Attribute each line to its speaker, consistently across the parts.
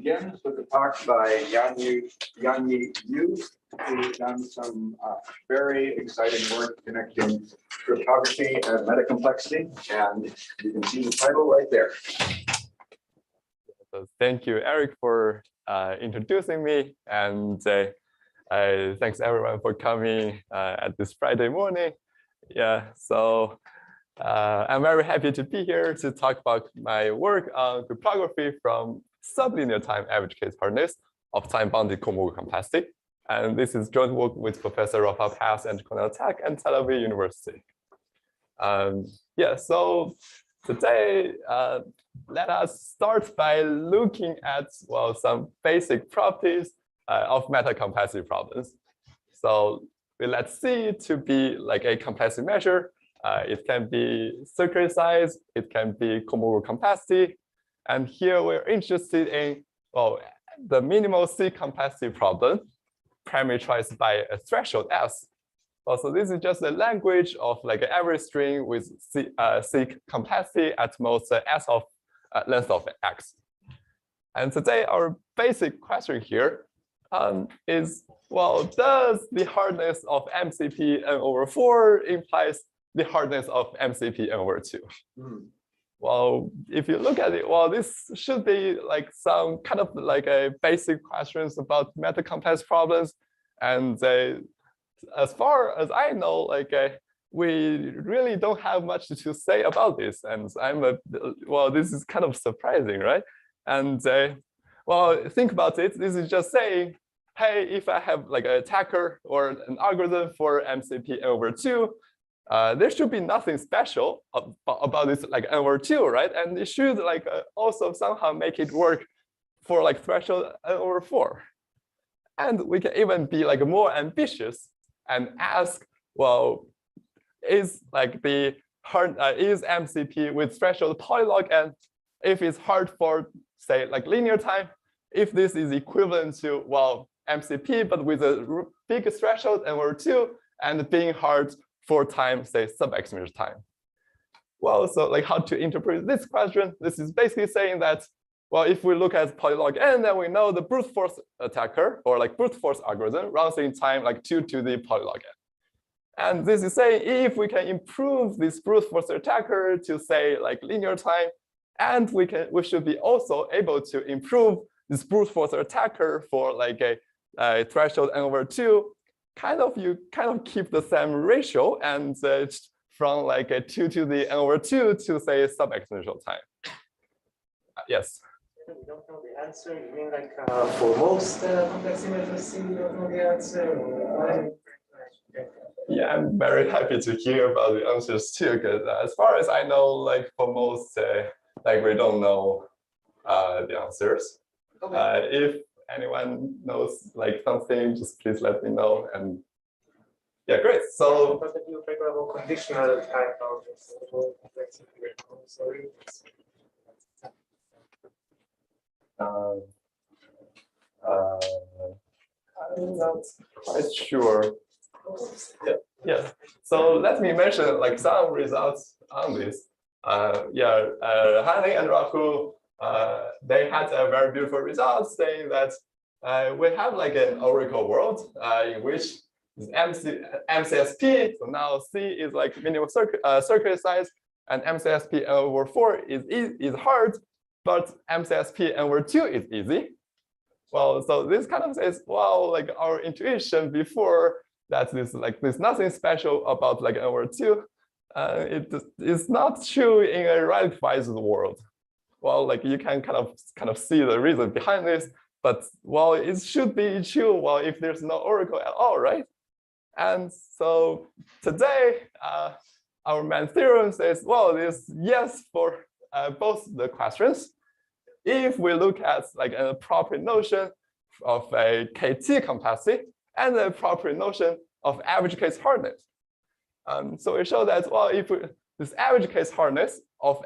Speaker 1: Begin with a talk by Yanyi Liu, who's done some very exciting work connecting cryptography and metacomplexity, and you can see the title right there.
Speaker 2: So thank you, Eric, for introducing me, and thanks everyone for coming at this Friday morning. Yeah, so I'm very happy to be here to talk about my work on cryptography from sublinear-time average case hardness of time-bounded Kolmogorov complexity. And this is joint work with Professor Rafael Pass and Cornell Tech and Tel Aviv University. Yeah, so today, let us start by looking at, well, some basic properties of metacomplexity problems. So let's C to be like a complexity measure. It can be circular size, it can be Kolmogorov complexity. And here we're interested in, well, the minimal C complexity problem, parameterized by a threshold S. Also, this is just a language of like every string with C complexity at most S of length of X. And today our basic question here is, well, does the hardness of MCP n over 4 implies the hardness of MCP n over 2? Well, if you look at it, well, this should be like some kind of like a basic questions about metacomplex problems. And as far as I know, like we really don't have much to say about this. And well, this is kind of surprising, right? And well, think about it. This is just saying, hey, if I have like an attacker or an algorithm for MCP n over 2, there should be nothing special about this like n over 2, right? And it should like also somehow make it work for like threshold n over 4. And we can even be like more ambitious and ask, well, is like the hard is MCP with threshold polylog n, if it's hard for say like linear time, if this is equivalent to, well, MCP but with a big threshold n over 2 and being hard for time, say subexponential time. Well, so like how to interpret this question? This is basically saying that, well, if we look at polylog n, then we know the brute force attacker or like brute force algorithm runs in time like 2 to the polylog n. And this is saying if we can improve this brute force attacker to say like linear time, and we should be also able to improve this brute force attacker for like a threshold n over 2. You kind of keep the same ratio and from like a 2 to the n over 2 to say subexponential time. Yes.
Speaker 3: You don't know the answer. You mean like for most complexity measures, you don't know the answer?
Speaker 2: Yeah, I'm very happy to hear about the answers too, because as far as I know, like for most, like we don't know the answers. Okay. If anyone knows like something, just please let me know. And yeah, great. So
Speaker 3: but if you figure out conditional type of complexity, sorry.
Speaker 2: I'm not quite sure. Yeah. So let me mention like some results on this. Hanley and Rahul, they had a very beautiful result saying that we have like an oracle world in which is MCSP. So now C is like minimum circuit size, and MCSP over 4 is hard, but MCSP over 2 is easy. Well, so this kind of says, well, like our intuition before that there's nothing special about like over 2. It is not true in a radicalized world. Well, like you can kind of see the reason behind this, but well, it should be true. Well, if there's no oracle at all, right? And so today, our main theorem says, well, there's yes for both the questions. If we look at like an appropriate notion of a KT complexity and the appropriate notion of average case hardness. So we show that, well, if this average case hardness of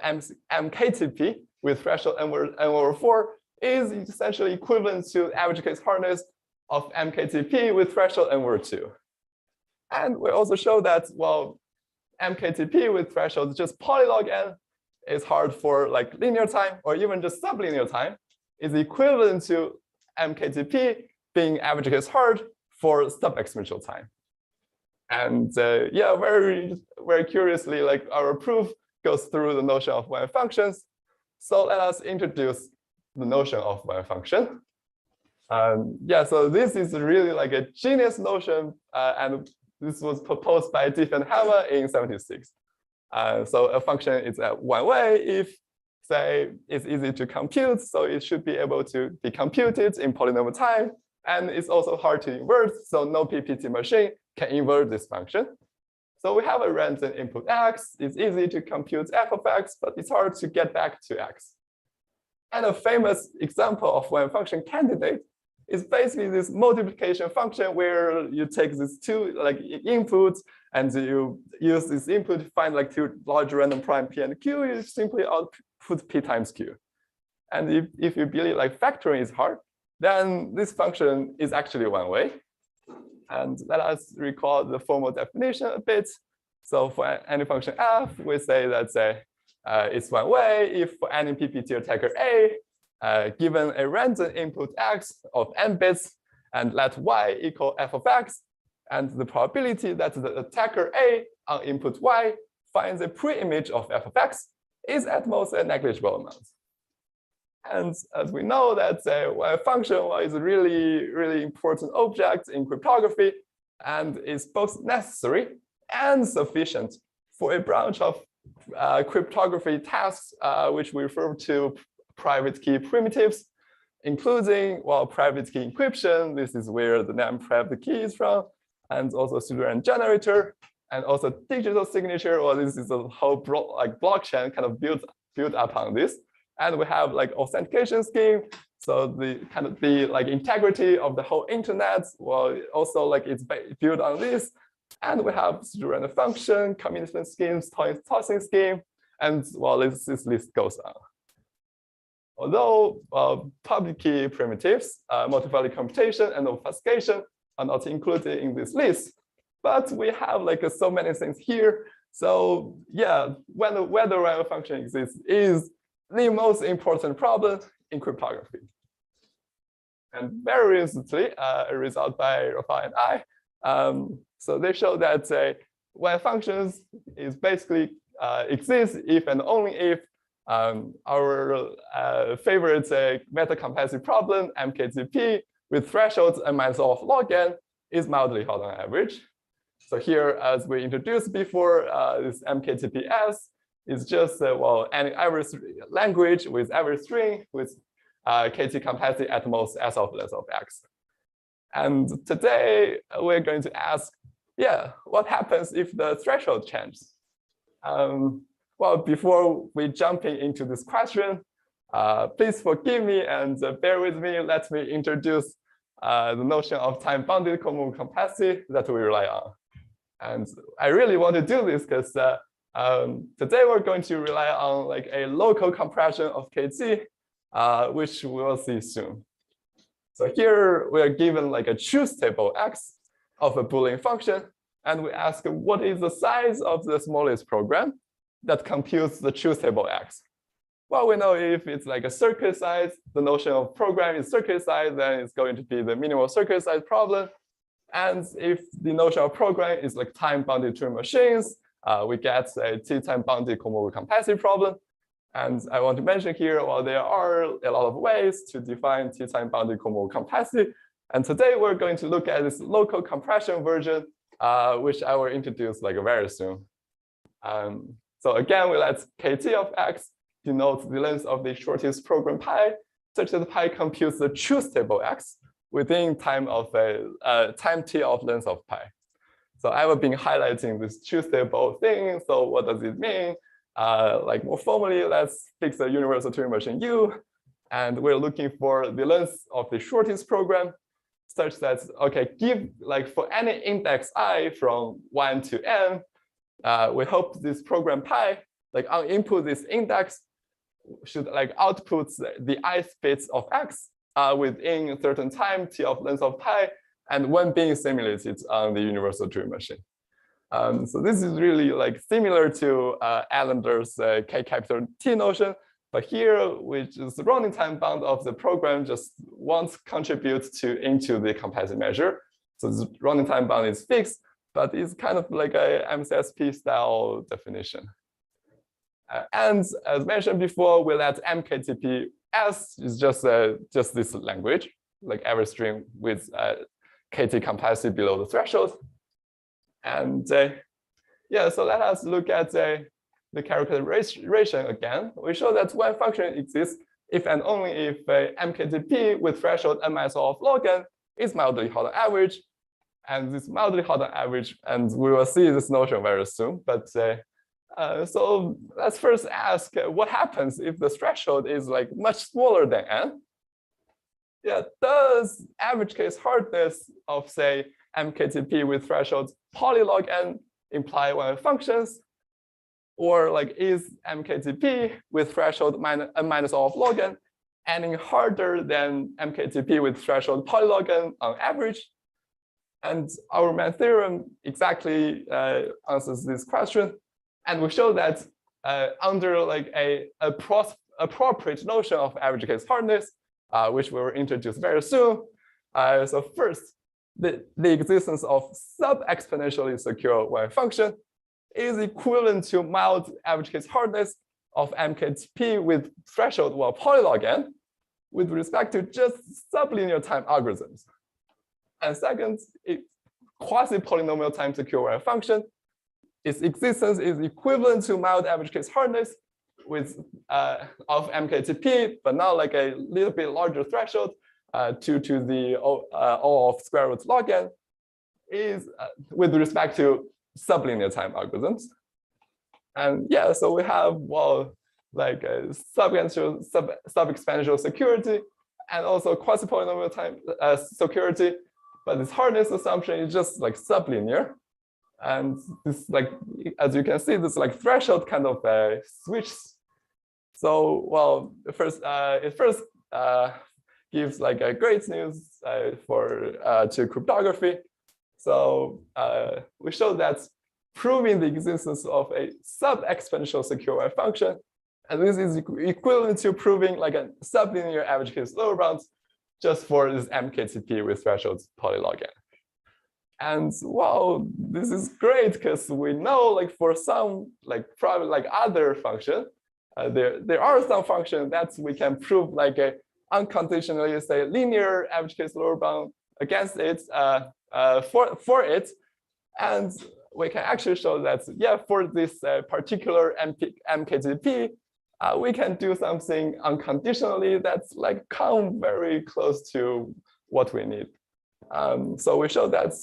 Speaker 2: MKTP with threshold n over 4 is essentially equivalent to average case hardness of MKTP with threshold n over 2. And we also show that, well, MKTP with threshold just polylog n is hard for like linear time or even just sublinear time. is equivalent to MKTP being average case hard for sub-exponential time. And yeah, very curiously, like our proof goes through the notion of one functions. So let us introduce the notion of one function. Yeah, so this is really like a genius notion, and this was proposed by Diff and Hammer in '76. So a function is one way if, say, it's easy to compute, so it should be able to be computed in polynomial time, and it's also hard to invert, so no PPT machine can invert this function. So we have a random input x. It's easy to compute f of x, but it's hard to get back to x. And a famous example of one function candidate is basically this multiplication function where you take these two like inputs and you use this input to find like two large random prime p and q. You simply output p times q. And if you believe like factoring is hard, then this function is actually one way. And let us recall the formal definition a bit. So for any function f, we say that it's one way if for any PPT attacker A, given a random input x of n bits, and let y equal f of x, and the probability that the attacker A on input y finds a pre-image of f of x is at most a negligible amount. And as we know that one function is a really important object in cryptography, and is both necessary and sufficient for a branch of cryptography tasks, which we refer to private key primitives, including, well, private key encryption. This is where the name private key is from, and also pseudorandom generator, and also digital signature. Well, this is a whole blockchain kind of built upon this. And we have like authentication scheme. So the kind of the like integrity of the whole internet, well, also like it's built on this. And we have pseudorandom function, commitment schemes, tossing scheme, and well, this list goes on. Although public key primitives, multi-value computation, and obfuscation are not included in this list, but we have like so many things here. So yeah, whether one function exists is the most important problem in cryptography. And very recently, a result by Rafael and I, so they show that one functions is basically exists if and only if our favorite meta-complexity problem, MKTP, with thresholds and minus of log n is mildly hard on average. So here, as we introduced before, this MKTPS is just well, any average language with average string with KT complexity at most s of length of x. And today we're going to ask, yeah, what happens if the threshold changes? Well, before we jump into this question, please forgive me and bear with me. Let me introduce the notion of time-bounded Kolmogorov complexity that we rely on. And I really want to do this because today we're going to rely on like a local compression of KT, which we will see soon. So here we are given like a truth table x of a Boolean function, and we ask what is the size of the smallest program that computes the truth table x. Well, we know if it's like a circuit size, the notion of program is circuit size, then it's going to be the minimal circuit size problem. And if the notion of program is like time-bounded Turing machines, we get a t-time-bounded Kolmogorov complexity problem. And I want to mention here, well, there are a lot of ways to define t-time-bounded Kolmogorov complexity. And today we're going to look at this local compression version, which I will introduce like very soon. So again, we let kt of x denote the length of the shortest program pi, such that pi computes the truth table x within time of time t of length of pi. So I have been highlighting this truth table thing. So what does it mean? Like more formally, let's fix a universal Turing machine U, and we're looking for the length of the shortest program, such that okay, give like for any index I from 1 to n, we hope this program pi, like on input this index, should like output the ith bits of x within a certain time t of length of pi, and when being simulated on the universal Turing machine. So this is really like similar to Allender's K capital T notion, But here, which is the running time bound of the program, just won't contribute into the capacity measure. So the running time bound is fixed, but it's kind of like a MCSP style definition. And as mentioned before, we let MKTP S is just this language, like every string with KT capacity below the threshold. And yeah, so let us look at the characterization again. We show that one function exists if and only if MKTP with threshold n-minus of log n is mildly hard on average. And this mildly hard on average, and we will see this notion very soon. But so let's first ask what happens if the threshold is like much smaller than n? Yeah, does average case hardness of say MKTP with threshold polylog n imply one functions? Or like is MKTP with threshold n-minus of log n any harder than MKTP with threshold polylog n on average? And our main theorem exactly answers this question. And we show that under like a appropriate notion of average case hardness, which we will introduce very soon. So first, the existence of sub-exponentially secure one function is equivalent to mild average case hardness of MKTP with threshold or polylog n with respect to just sublinear time algorithms. And second, quasi-polynomial time secure one function. Its existence is equivalent to mild average case hardness with of MKTP, but not like a little bit larger threshold to the O of square root log n is with respect to sublinear time algorithms. And yeah, so we have, well, like a sub-exponential security and also quasi-polynomial time security. But this hardness assumption is just like sublinear. And this, like, as you can see, this like threshold kind of switches. So, well, it first gives like a great news to cryptography. So we show that proving the existence of a sub-exponential secure function, and this is equivalent to proving like a sublinear average case lower bound just for this MKTP with threshold polylog n. And wow, this is great because we know like for some like probably like other function, there are some functions that we can prove like a unconditionally say linear average case lower bound against it for it, and we can actually show that yeah, for this particular MKTP, we can do something unconditionally that's like come very close to what we need. So we show that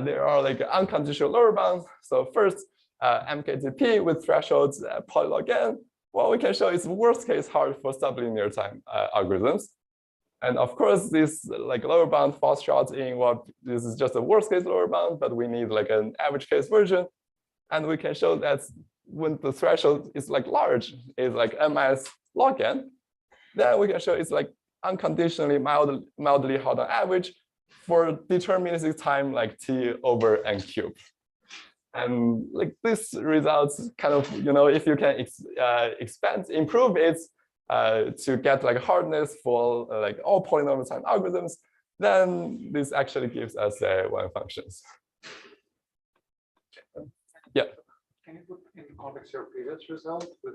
Speaker 2: there are like unconditional lower bounds. So first, MKTP with thresholds polylog n. Well, we can show it's worst case hard for sublinear time algorithms. And of course, this like lower bound falls short in what this is just a worst case lower bound, but we need like an average case version. And we can show that when the threshold is like large, is like n-minus log n, then we can show it's like unconditionally mildly hard on average for deterministic time like t over n cubed. And like this results kind of, you know, if you can improve it to get like hardness for like all polynomial time algorithms, then this actually gives us one functions. Yeah.
Speaker 1: Can you put into context your previous result with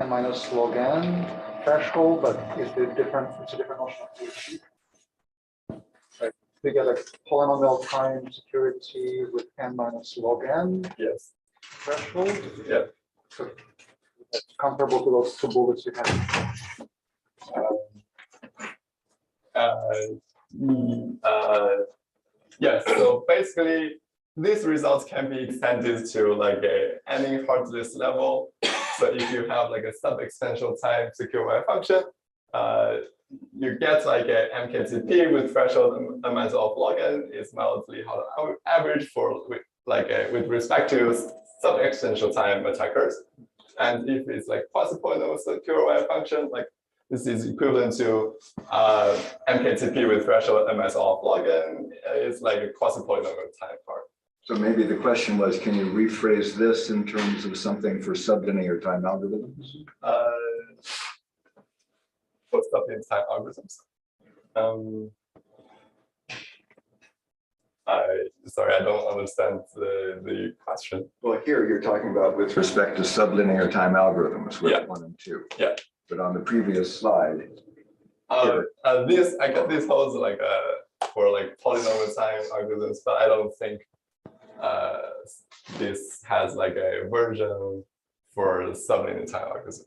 Speaker 1: n-minus log n threshold, but is the different? It's a different notion of PRG. Right. We get a polynomial time security with n-minus log n.
Speaker 2: Yes.
Speaker 1: Threshold.
Speaker 2: Yeah.
Speaker 1: So it's comparable to those two bullets you had.
Speaker 2: Yes. So basically, these results can be extended to like any hardness level. So if you have like a sub-exponential time secure Y function, you get like a MKTP with threshold amount of log n is mildly hard on average for with respect to sub-exponential time attackers. And if it's like quasi-polynomial secure Y function, like this is equivalent to MKTP with threshold ms of log n is like a quasi-polynomial time part.
Speaker 1: So maybe the question was, can you rephrase this in terms of something for sublinear-time algorithms?
Speaker 2: For sublinear-time algorithms. Sorry, I don't understand the question.
Speaker 1: Well, here you're talking about with respect to sublinear-time algorithms with 1 and 2.
Speaker 2: Yeah.
Speaker 1: But on the previous slide,
Speaker 2: this holds like for like polynomial time algorithms, but I don't think this has like a version for sublinear time algorithm.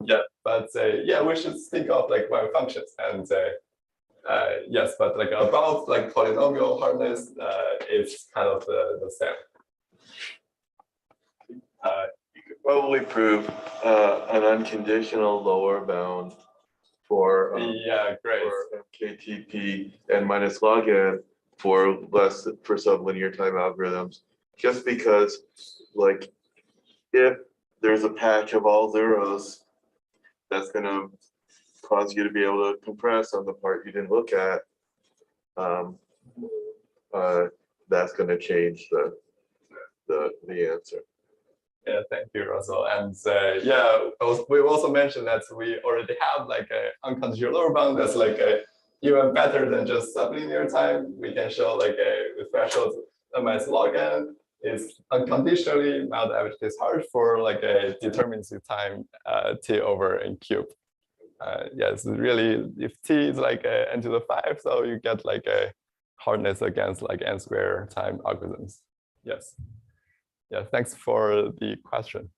Speaker 2: Yeah, but yeah, we should think of like one functions and yes, but like above like polynomial hardness, it's kind of the same.
Speaker 4: You could probably prove an unconditional lower bound for
Speaker 2: yeah, great.
Speaker 4: for MKTP and minus log n for sublinear time algorithms, just because like if there's a patch of all zeros, that's going to cause you to be able to compress on the part you didn't look at. That's going to change the answer.
Speaker 2: Yeah, thank you, Russell. And yeah, we also mentioned that we already have like an unconditional lower bound that's like even better than just sublinear time. We can show like a threshold minus log n is unconditionally mild average case hard for like a deterministic time t over n cube. Yes, really, if t is like n to the 5, so you get like a hardness against like n square time algorithms. Yes. Yeah, thanks for the question.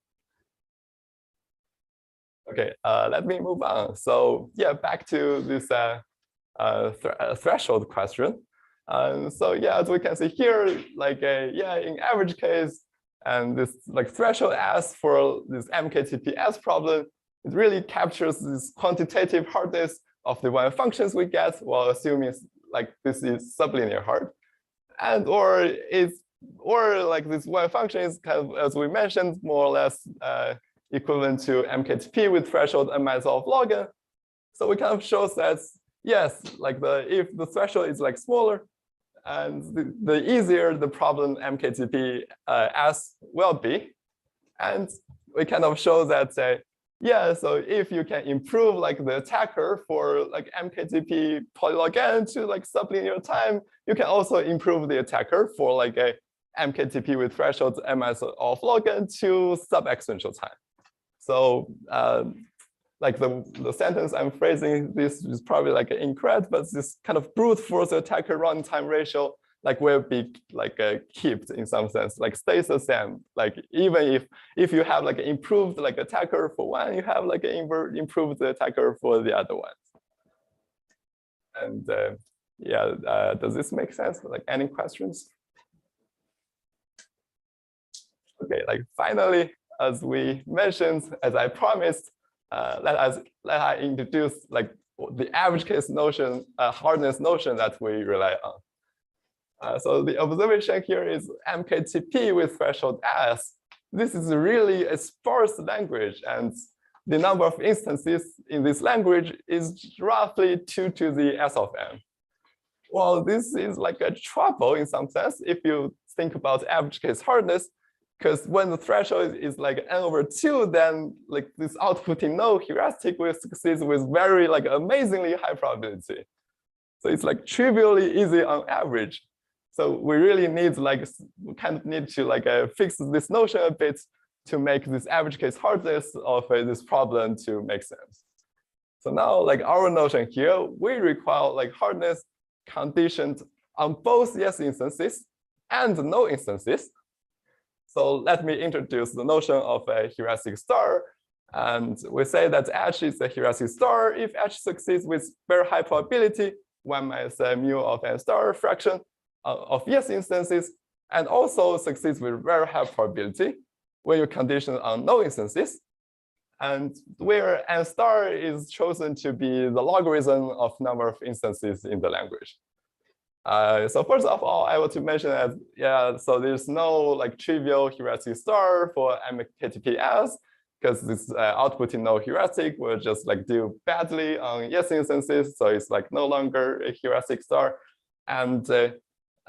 Speaker 2: Okay, let me move on. So yeah, back to this threshold question. So yeah, as we can see here, like yeah, in average case, and this like threshold S for this MKTP-S problem, it really captures this quantitative hardness of the one functions we get while assuming like this is sublinear hard, and or like this one function is kind of, as we mentioned, more or less equivalent to MKTP with threshold n minus of log n. So we kind of shows that yes, like if the threshold is like smaller, and the easier the problem MKTP S will be, and we kind of show that yeah, so if you can improve like the attacker for like MKTP polylog n to like sublinear time, you can also improve the attacker for like a MKTP with threshold n minus of log n to subexponential time. So like the sentence I'm phrasing this is probably like incorrect, but this kind of brute force attacker runtime ratio like will be like kept in some sense, like stays the same. Like even if you have like improved like attacker for one, you have like improved attacker for the other one. And yeah, does this make sense? Like any questions? Okay, like finally, as we mentioned, as I promised, let I introduce like the average case notion, hardness notion that we rely on. So the observation here is MKTP with threshold S. This is really a sparse language, and the number of instances in this language is roughly 2 to the S of n. Well, this is like a trouble in some sense if you think about average case hardness, because when the threshold is like n over 2, then like this outputting no heuristic will succeed with very like amazingly high probability. So it's like trivially easy on average. So we really need like, we kind of need to like fix this notion a bit to make this average case hardness of this problem to make sense. So now like our notion here, we require like hardness conditioned on both yes instances and no instances. So let me introduce the notion of a heuristic star. And we say that H is a heuristic star if H succeeds with very high probability, 1 minus mu of n star fraction of yes instances, and also succeeds with very high probability when you condition on no instances, and where n star is chosen to be the logarithm of number of instances in the language. So first of all, I want to mention that, yeah, so there's no like trivial heuristic star for MKTP-S, because this outputting no heuristic will just like do badly on yes instances. So it's like no longer a heuristic star. And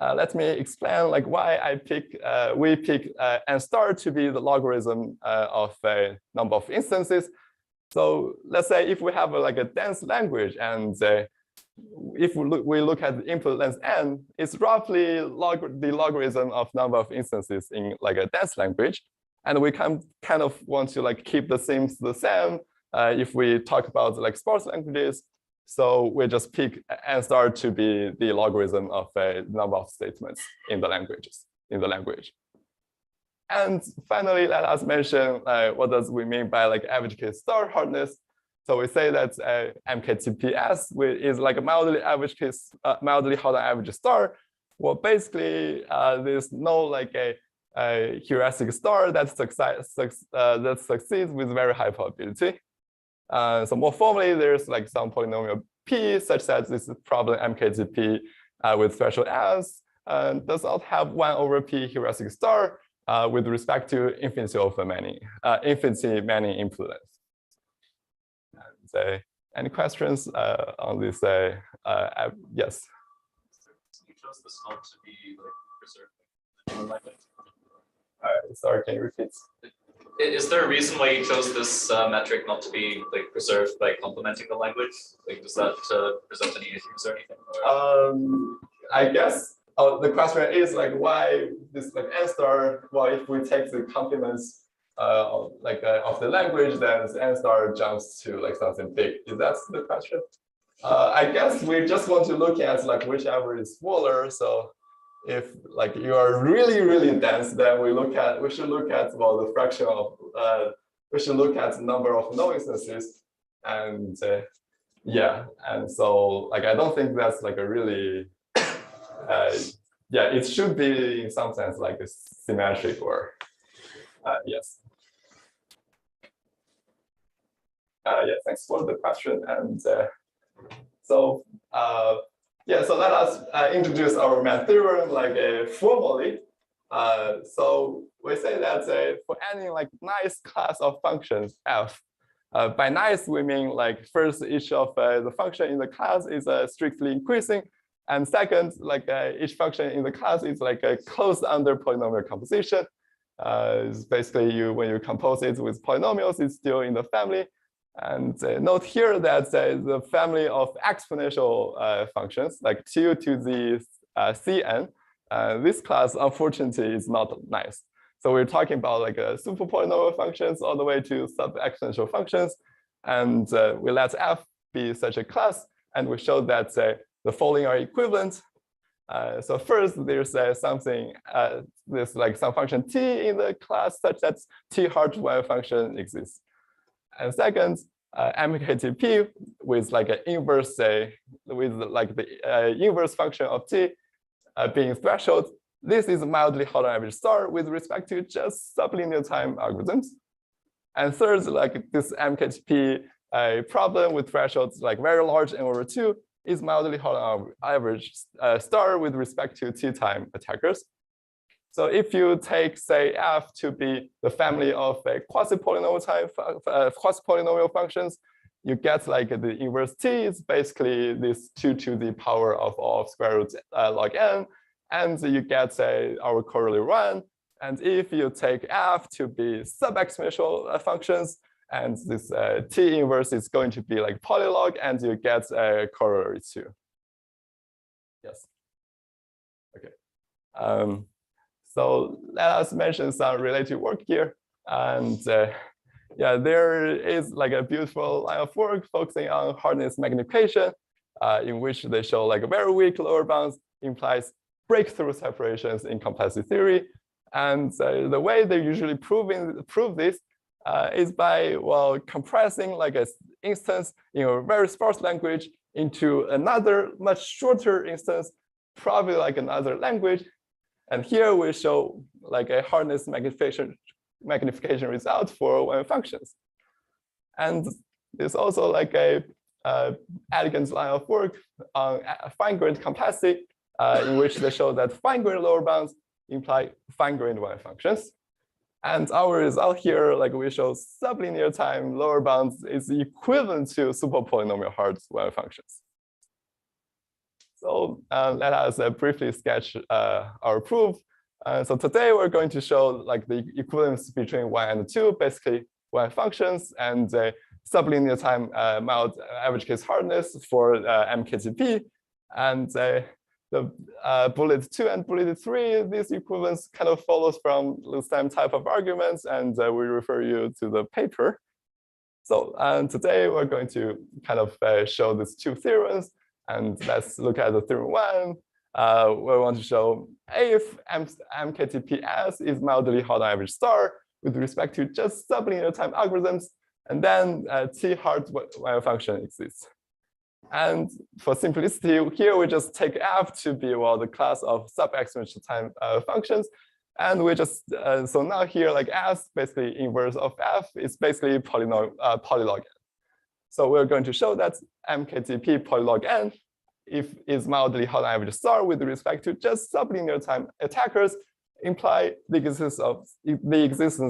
Speaker 2: let me explain like why we pick n star to be the logarithm of a number of instances. So let's say if we have like a dense language, and if we look at the input length n, it's roughly the logarithm of number of instances in like a dense language. And we kind of want to like keep the themes the same if we talk about like sparse languages. So we just pick n star to be the logarithm of a number of statements in the language. And finally, let us mention what does we mean by like average K star hardness. So we say that MKTPS is like a mildly hard on average star. Well, basically, there's no like a heuristic star that succeeds with very high probability. So more formally, there's like some polynomial p such that this problem MKTP with threshold s does not have 1/p heuristic star with respect to infinity many input lengths. And, any questions on this? Yes.
Speaker 5: You chose the slope to be like preserved.
Speaker 2: Sorry, can you repeat?
Speaker 5: Is there a reason why you chose this metric not to be like preserved by complementing the language? Like, does that present any issues or anything? Or?
Speaker 2: I guess. Oh, the question is like why this like n star? Well, if we take the complements of the language, then the n star jumps to like something big. Is that the question? I guess we just want to look at like whichever is smaller. So if like you are really dense, then we should look at well the fraction of we should look at the number of no instances, and yeah, and so like I don't think that's like a really yeah, it should be in some sense like a symmetric or yes. Yeah, thanks for the question. And so yeah, so let us introduce our main theorem like formally. So we say that for any like nice class of functions f, by nice we mean like first each of the function in the class is strictly increasing, and second like each function in the class is like a closed under polynomial composition. It's basically when you compose it with polynomials, it's still in the family. And note here that the family of exponential functions, like 2 to the Cn, this class unfortunately is not nice. So we're talking about like super polynomial functions all the way to sub-exponential functions. And we let f be such a class, and we show that the following are equivalent. So first, there's something, there's like some function t in the class such that t hard one function exists. And second, MKTP with like an inverse, with like the inverse function of t being threshold. This is mildly hard on average star with respect to just sublinear-time algorithms. And third, like this MKTP problem with thresholds like very large n over 2 is mildly hard on average star with respect to t-time attackers. So if you take, say, f to be the family of quasi-polynomial functions, you get like the inverse t is basically this 2 to the power of all of square root log n, and you get our corollary 1. And if you take f to be sub-exponential functions, and this t inverse is going to be like polylog, and you get a corollary 2. Yes. Okay. So let us mention some related work here. And yeah, there is like a beautiful line of work focusing on hardness magnification, in which they show like a very weak lower bounds implies breakthrough separations in complexity theory. And the way they usually prove this is by, well, compressing like an instance in a very sparse language into another much shorter instance, probably like another language. And here we show like a hardness magnification result for one functions. And there's also like a elegant line of work on fine-grained complexity, in which they show that fine-grained lower bounds imply fine-grained one functions. And our result here, like we show sublinear-time lower bounds is equivalent to super-polynomial hard one functions. So let us briefly sketch our proof. So today we're going to show like the equivalence between 1 and 2, basically 1 functions, and sublinear-time mild average case hardness for MKTP. And the bullet 2 and bullet 3, this equivalence kind of follows from the same type of arguments, and we refer you to the paper. So today we're going to kind of show these 2 theorems, and let's look at the theorem 1. We want to show if MKTPS is mildly hard on average star with respect to just sublinear-time algorithms, and then T-hard wave function exists. And for simplicity, here we just take f to be, well, the class of subexponential-time functions. And we just, so now here, like s, basically inverse of f, is basically polylog n. So we're going to show that MKTP polylog n if is mildly hard on average star with respect to just sublinear-time attackers imply the existence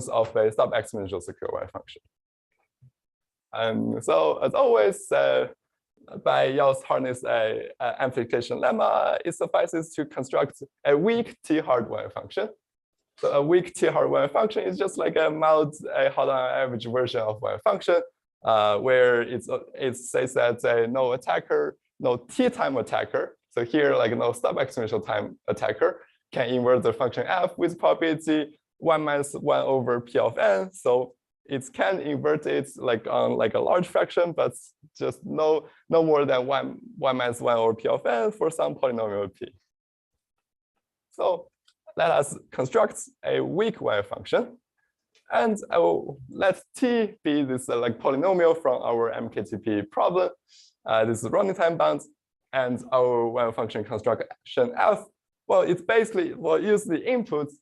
Speaker 2: of a sub-exponential secure wave function. And so as always, by Yale's hardness amplification lemma, it suffices to construct a weak T-hard wave function. So a weak T-hard wave function is just like a mild hard on average version of wave function, where it says that no attacker, no T-time attacker, so here like no sub-exponential time attacker can invert the function f with probability 1 minus 1 over p of n. So it can invert it like on like a large fraction, but just no more than 1 minus 1 over p of n for some polynomial p. So let us construct a weak wave function, and I will let t be this like polynomial from our MKTP problem. This is running time bound, and our wave function construction f. Well, it's basically we'll use the inputs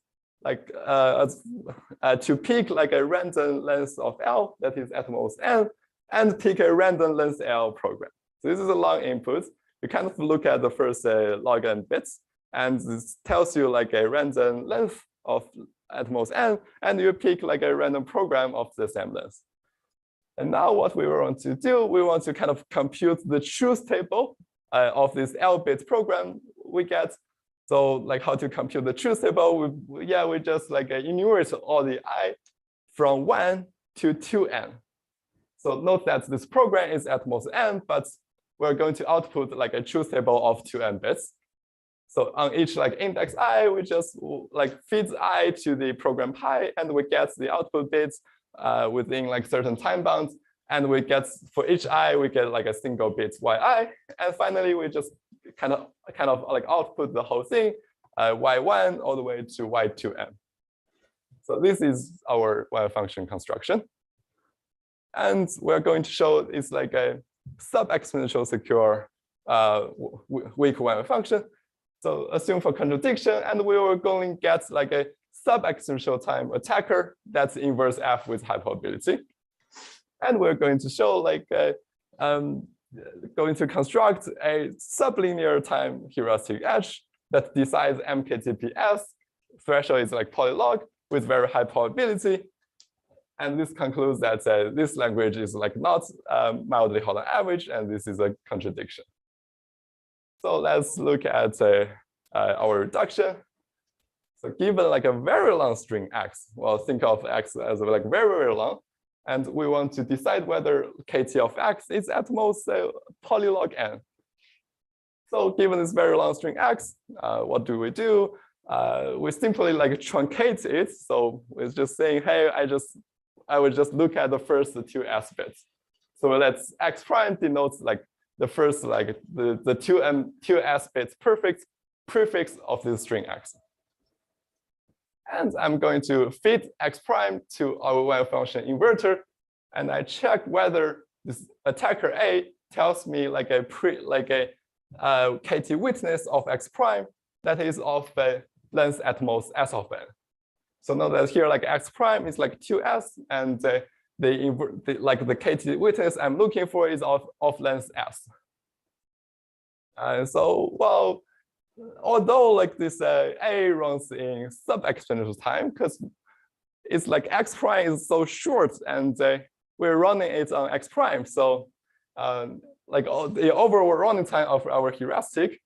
Speaker 2: like to pick like a random length of L that is at most n, and pick a random length L program. So this is a long input. You kind of look at the first log n bits, and this tells you like a random length of at most n, and you pick like a random program of the same length. And now what we want to do, we want to kind of compute the truth table of this L-bit program we get. So like how to compute the truth table, we just like enumerate all the I from 1 to 2n. So note that this program is at most n, but we're going to output like a truth table of 2n bits. So on each like index I, we just like feed I to the program pi, and we get the output bits within like certain time bounds. And we get, for each I, we get like a single bit yi. And finally, we just kind of like output the whole thing, y1 all the way to y2n. So this is our wave function construction. And we're going to show it's like a sub-exponential secure weak wave function. So assume for contradiction, and we were going to get like a sub-exponential time attacker that's inverse f with high probability. And we're going to show like going to construct a sublinear time heuristic edge that decides MKTPS. Threshold is like polylog with very high probability. And this concludes that this language is like not mildly hard on average, and this is a contradiction. So let's look at our reduction. So given like a very long string x, well, think of x as like very, very long. And we want to decide whether kt of x is at most polylog n. So given this very long string x, what do? We simply like truncate it. So it's just saying, hey, I would just look at the first 2 s bits. So let's x prime denotes like the first like the 2 s bits prefix of this string x. And I'm going to feed x prime to our wave function inverter, and I check whether this attacker A tells me like a kt witness of x prime that is of a length at most s of n. So note that here like x prime is like 2s, and the kt witness I'm looking for is of length s. And so, well, although like this A runs in sub-exponential time, because it's like x prime is so short, and we're running it on x prime. So like the overall running time of our heuristic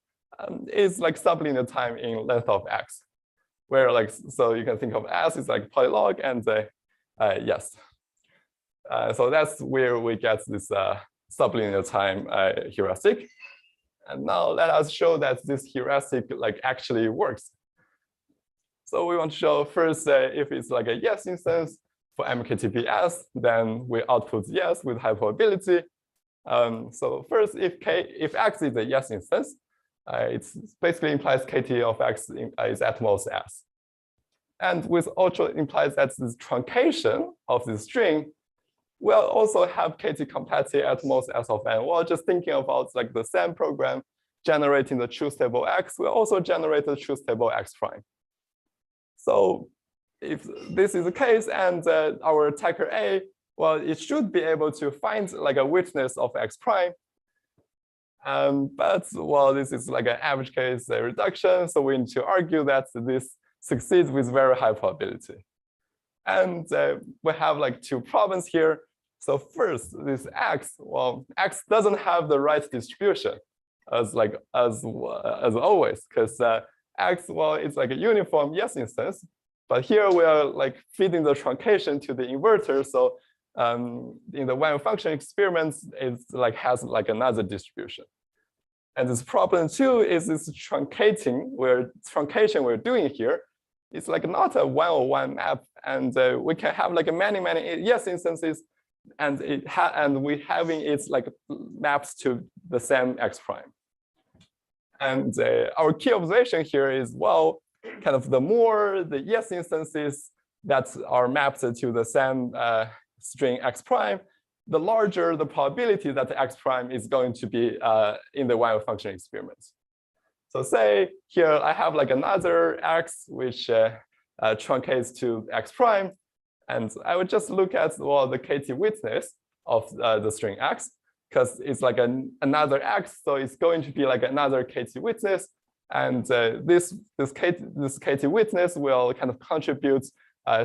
Speaker 2: is like sublinear time in length of x, where like, so you can think of s is like polylog and yes. So that's where we get this sublinear time heuristic. And now let us show that this heuristic like actually works. So we want to show first if it's like a yes instance for MKTPS, then we output yes with high probability. So first, if x is a yes instance, it basically implies kt of x is at most s. And with also implies that this truncation of this string will also have kt complexity at most s of n. Well, just thinking about like the same program generating the truth table x will also generate the truth table x prime. So if this is the case and our attacker A, well, it should be able to find like a witness of x prime. But well, this is like an average case reduction. So we need to argue that this succeeds with very high probability. And we have like two problems here. So first, this x, well, x doesn't have the right distribution as always, because x, well, it's like a uniform yes instance. But here we are like feeding the truncation to the inverter. So in the one function experiments, it's like has like another distribution. And this problem two is this truncation we're doing here. It's like not a 101 map, and we can have like many yes instances, and we having its like maps to the same x prime. And our key observation here is, well, kind of the more the yes instances that are mapped to the same string x prime, the larger the probability that the x prime is going to be in the one function experiments. So say here I have like another x which truncates to x prime, and I would just look at, well, the kt witness of the string x, because it's like another x, so it's going to be like another kt witness, and this kt witness will kind of contribute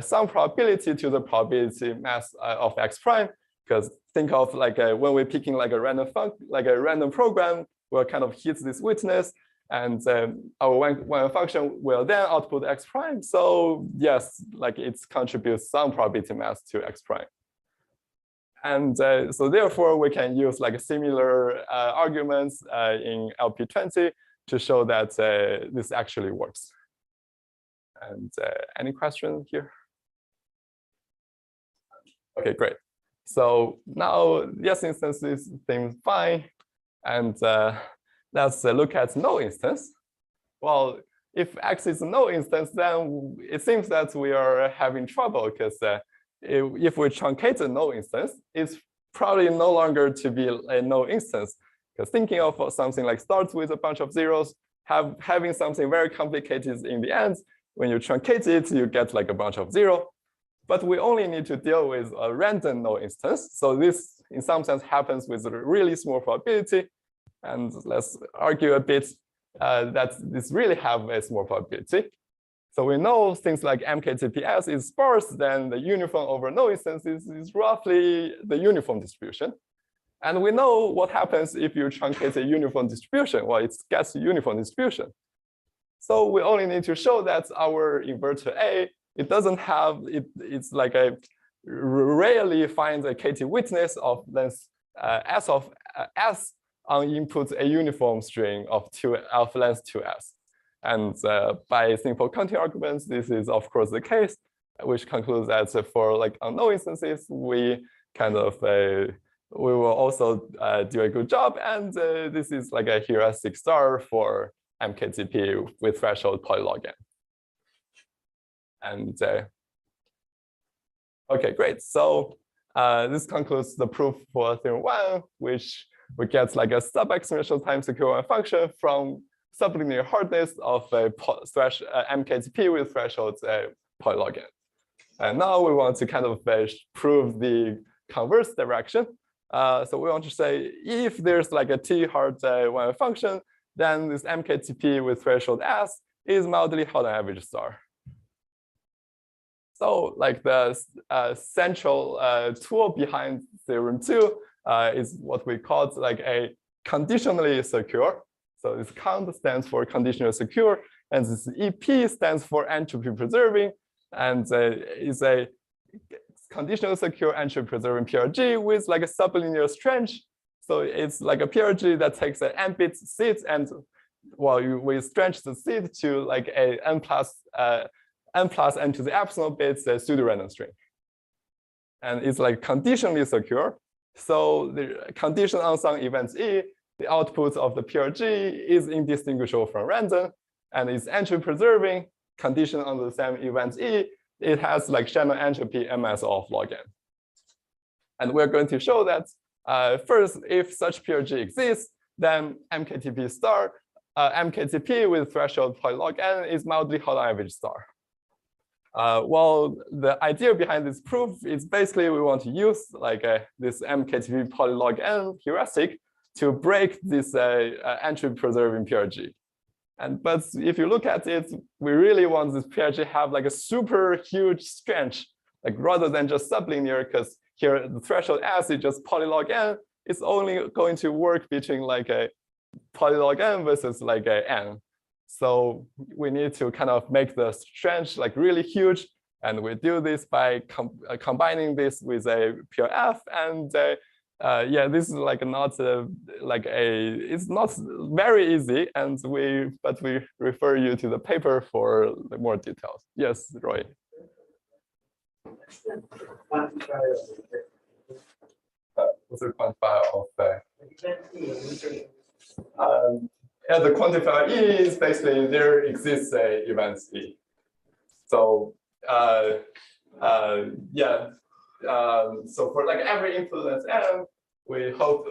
Speaker 2: some probability to the probability mass of x prime. Because think of like when we're picking like a random program, we'll kind of hit this witness, and our one function will then output x prime. So yes, like it contributes some probability mass to x prime. And so therefore we can use like similar arguments in LP20 to show that this actually works. And any question here? Okay, great. So now yes instances seem fine, and let's look at no instance. Well, if x is no instance, then it seems that we are having trouble, because if we truncate a no instance, it's probably no longer to be a no instance. Because thinking of something like starts with a bunch of zeros, having something very complicated in the end, when you truncate it, you get like a bunch of zero. But we only need to deal with a random no instance. So this, in some sense, happens with a really small probability. And let's argue a bit that this really have a small probability. So we know things like MKTPS is sparse, then the uniform over no instances is roughly the uniform distribution. And we know what happens if you truncate a uniform distribution. Well, it gets a uniform distribution. So we only need to show that our inverter A, it doesn't have, it's like a rarely finds a kt witness of length s of s on input a uniform string of length 2s. And by simple counting arguments, this is of course the case, which concludes that for like unknown instances, we kind of we will also do a good job. And this is like a heuristic star for MKTP with threshold polylog n. And okay, great. So this concludes the proof for theorem 1, which we get like a subexponential time secure one function from sublinear hardness of a MKTP with threshold polylog n. And now we want to kind of prove the converse direction. So we want to say if there's like a t-hard one function, then this MKTP with threshold s is mildly hard on average star. So like the central tool behind theorem 2 is what we call like a conditionally secure. So this COND stands for conditional secure, and this EP stands for entropy preserving, and is a conditional secure entropy preserving PRG with like a sublinear strange. So it's like a PRG that takes an n-bit seed, and well, we stretch the seed to like a n plus n to the epsilon bits pseudo-random string. And it's like conditionally secure. So the condition on some events E, the output of the PRG is indistinguishable from random, and it's entropy preserving. Condition on the same events E, it has like Shannon entropy ms of log n. And we're going to show that first, if such PRG exists, then MKTP star, MKTP with threshold polylog n is mildly hollow average star. Well, the idea behind this proof is basically we want to use like this MKTP polylog n heuristic to break this entropy preserving PRG. But if you look at it, we really want this PRG have like a super huge strange, like rather than just sublinear, because here the threshold s is just polylog n. It's only going to work between like a polylog n versus like a n. So we need to kind of make the strange like really huge, and we do this by combining this with a PRF, and yeah, this is like not it's not very easy, and but we refer you to the paper for more details. Yes, Roy. What's the quantifier of yeah, the quantifier E is basically there exists a events E. So yeah, so for like every influence M, we hope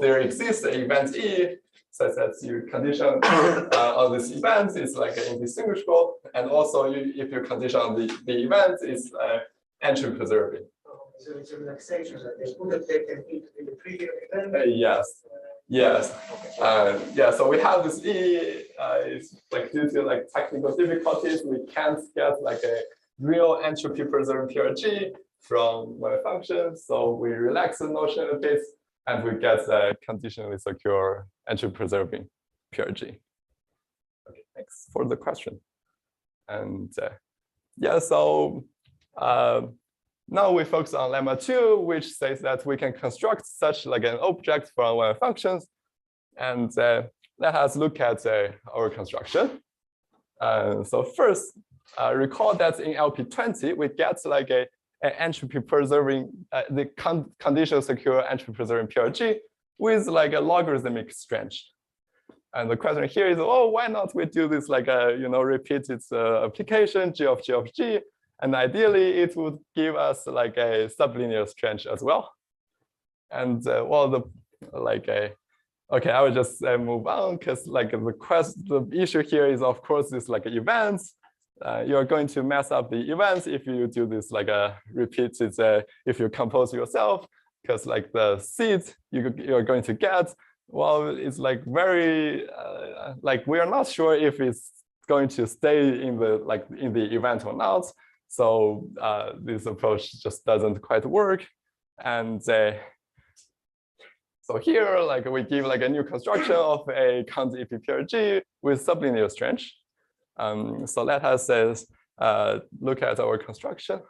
Speaker 2: there exists an event E such that your condition on this event is like indistinguishable, and also if your condition on the event is entropy preserving.
Speaker 3: So it's a relaxation that they would have taken into the previous event.
Speaker 2: Yes. Yes. Yeah. So we have this E. It's like due to like technical difficulties, we can't get like a real entropy preserving PRG from one function. So we relax the notion a bit, and we get a conditionally secure entropy preserving PRG. Okay. Thanks for the question. And yeah. So now we focus on lemma 2, which says that we can construct such like an object from one functions. And let us look at our construction. So first, recall that in LP20, we get like an entropy preserving, the conditional secure entropy preserving PRG with like a logarithmic strange. And the question here is, oh, why not we do this like a repeated application G of G. And ideally, it would give us like a sublinear strange as well. And well, okay, I will just move on, because like the issue here is, of course, this like events. You're going to mess up the events if you do this like a repeated, if you compose yourself, because like the seeds you're going to get, well, it's like very like we are not sure if it's going to stay in the event or not. So this approach just doesn't quite work. And so here, like we give like a new construction of a count EP PRG with sublinear strange. So let us look at our construction.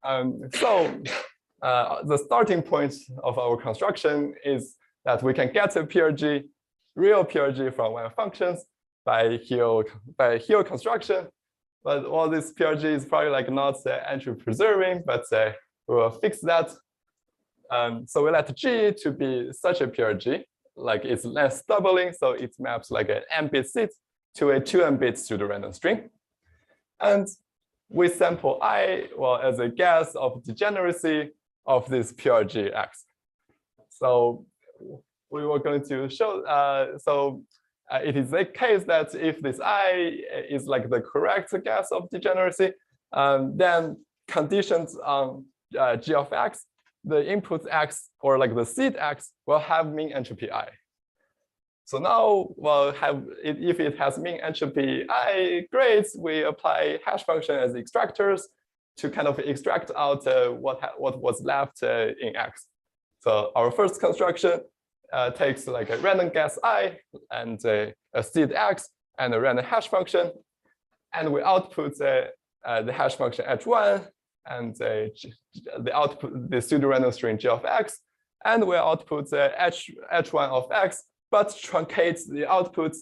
Speaker 2: So the starting point of our construction is that we can get a PRG, real PRG from one functions by Hill construction. But all this PRG is probably like not entropy preserving, but we will fix that. So we let G to be such a PRG, like it's length doubling, so it maps like an n-bit seed to a 2n-bit pseudo-random string. And we sample I, well, as a guess of degeneracy of this PRG X. So we were going to show, it is a case that if this I is like the correct guess of degeneracy, then conditions on G of X, the input X or like the seed X will have mean entropy I. So now we'll have, if it has mean entropy I grades, we apply hash function as extractors to kind of extract out what was left in X. So our first construction takes like a random guess I and a seed x and a random hash function, and we output the hash function h1 and the output the pseudo-random string g of x, and we output the h1 of x, but truncates the outputs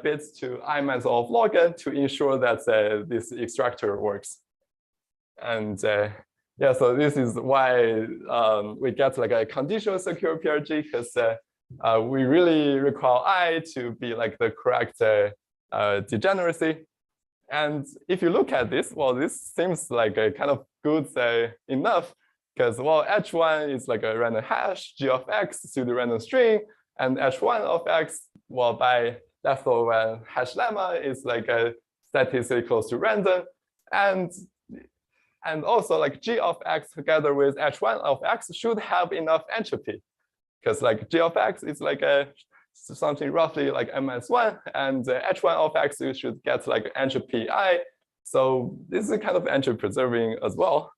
Speaker 2: bits to I minus of log n to ensure that this extractor works. And yeah, so this is why we get like a conditional secure PRG, because we really require I to be like the correct degeneracy. And if you look at this, well, this seems like a kind of good enough, because well, h1 is like a random hash, g of x pseudo-random string, and h1 of x, well, by leftover hash lemma is like a statistically close to random, and also like g of x together with h1 of x should have enough entropy, because like g of x is like something roughly like m-1, and h1 of x you should get like entropy I. So this is kind of entropy preserving as well.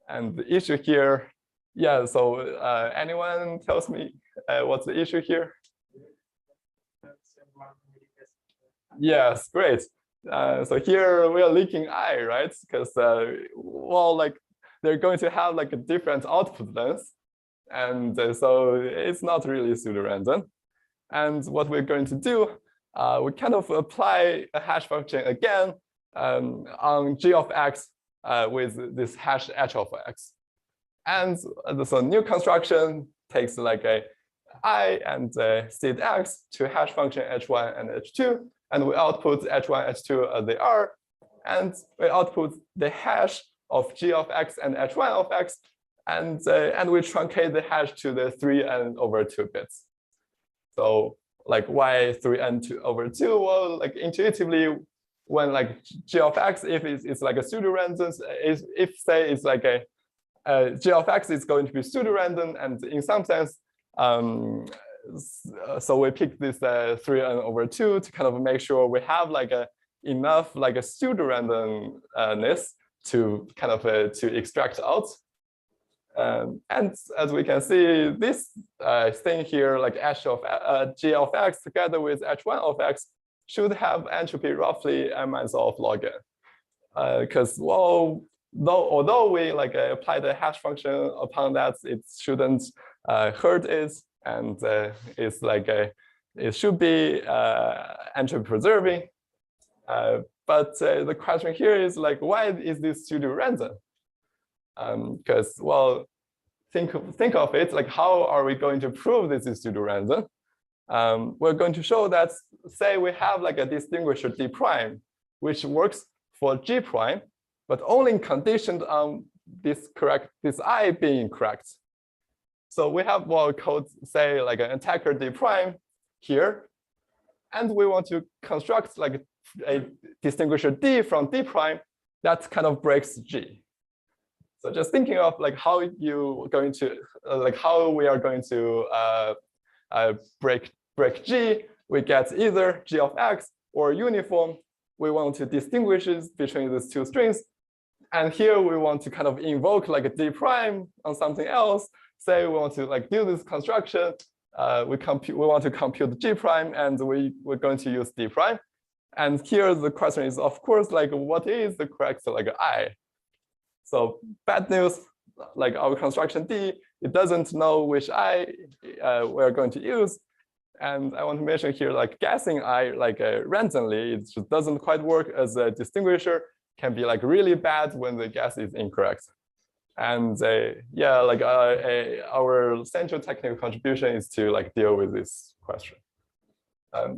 Speaker 2: And the issue here, yeah, so anyone tells me what's the issue here? Yes, great. So here we are leaking I, right? Because well, like they're going to have like a different output length, and so it's not really pseudo-random. And what we're going to do, we kind of apply a hash function again on g of x with this hash h of x, and so new construction takes like a I and seed x to hash function h1 and h2. And we output h1, h2 as they are, and we output the hash of g of x and h1 of x, and we truncate the hash to the 3n/2 bits. So like why 3n/2? Well, like intuitively, when like g of x, if it's like a pseudo-random, if say it's like a g of x is going to be pseudo-random, and in some sense, so we pick this 3n/2 to kind of make sure we have like enough like a pseudo-randomness to kind of to extract out. And as we can see, this thing here, like g of x together with h1 of x, should have entropy roughly m-of log n. Because well, although we like apply the hash function upon that, it shouldn't hurt it. And it's like it should be entropy preserving, but the question here is like, why is this pseudo-random? Because well, think of it like, how are we going to prove this is pseudo-random? We're going to show that, say we have like a distinguisher d prime, which works for g prime, but only conditioned on this I being correct. So we have well code, say like an attacker d prime here, and we want to construct like a distinguisher d from d prime that kind of breaks g. So just thinking of like how you going to like how we are going to break g, we get either g of x or uniform. We want to distinguish between these two strings, and here we want to kind of invoke like a d prime on something else. Say we want to like do this construction, we want to compute g prime, and we're going to use d prime. And here the question is, of course, like what is the correct like I? So bad news, like our construction d, it doesn't know which I we're going to use. And I want to mention here, like guessing I like randomly, it just doesn't quite work as a distinguisher. Can be like really bad when the guess is incorrect. And yeah, like our central technical contribution is to like deal with this question.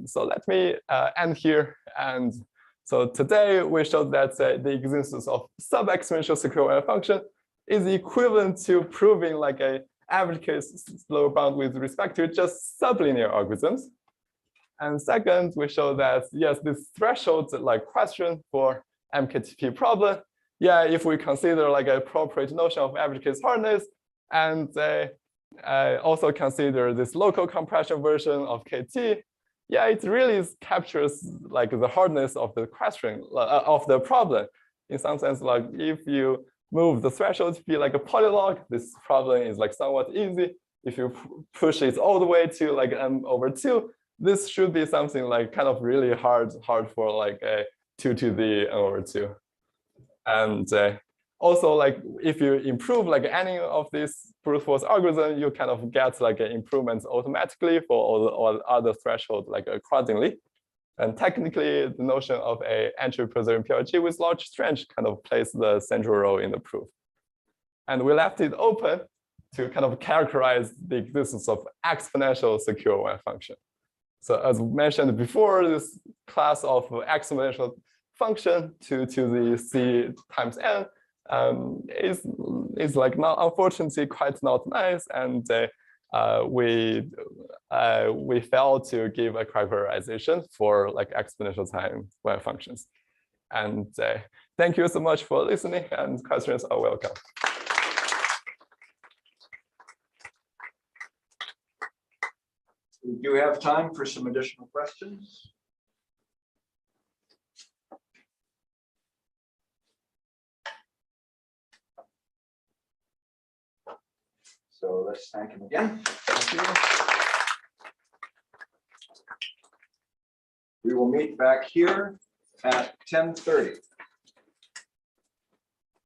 Speaker 2: So let me end here. And so today we showed that the existence of sub-exponential secure function is equivalent to proving like a average case lower bound with respect to just sublinear algorithms. And second, we show that yes, this threshold like question for MKTP problem. Yeah, if we consider like a appropriate notion of average case hardness, and also consider this local compression version of KT, yeah, it really captures like the hardness of the question of the problem. In some sense, like if you move the threshold to be like a polylog, this problem is like somewhat easy. if you push it all the way to like m/2, this should be something like kind of really hard for like a 2 to the n/2. And also, like if you improve like any of these brute force algorithm, you kind of get like improvements automatically for all other thresholds like accordingly. And technically, the notion of a entropy-preserving PRG with large strength kind of plays the central role in the proof. And we left it open to kind of characterize the existence of exponential secure wave function. So as mentioned before, this class of exponential function to the c times n is like not, unfortunately, quite not nice, and we failed to give a characterization for like exponential time wave functions. And thank you so much for listening, and questions are welcome.
Speaker 1: We do have time for some additional questions. So let's thank him again. Thank you. We will meet back here at 10:30.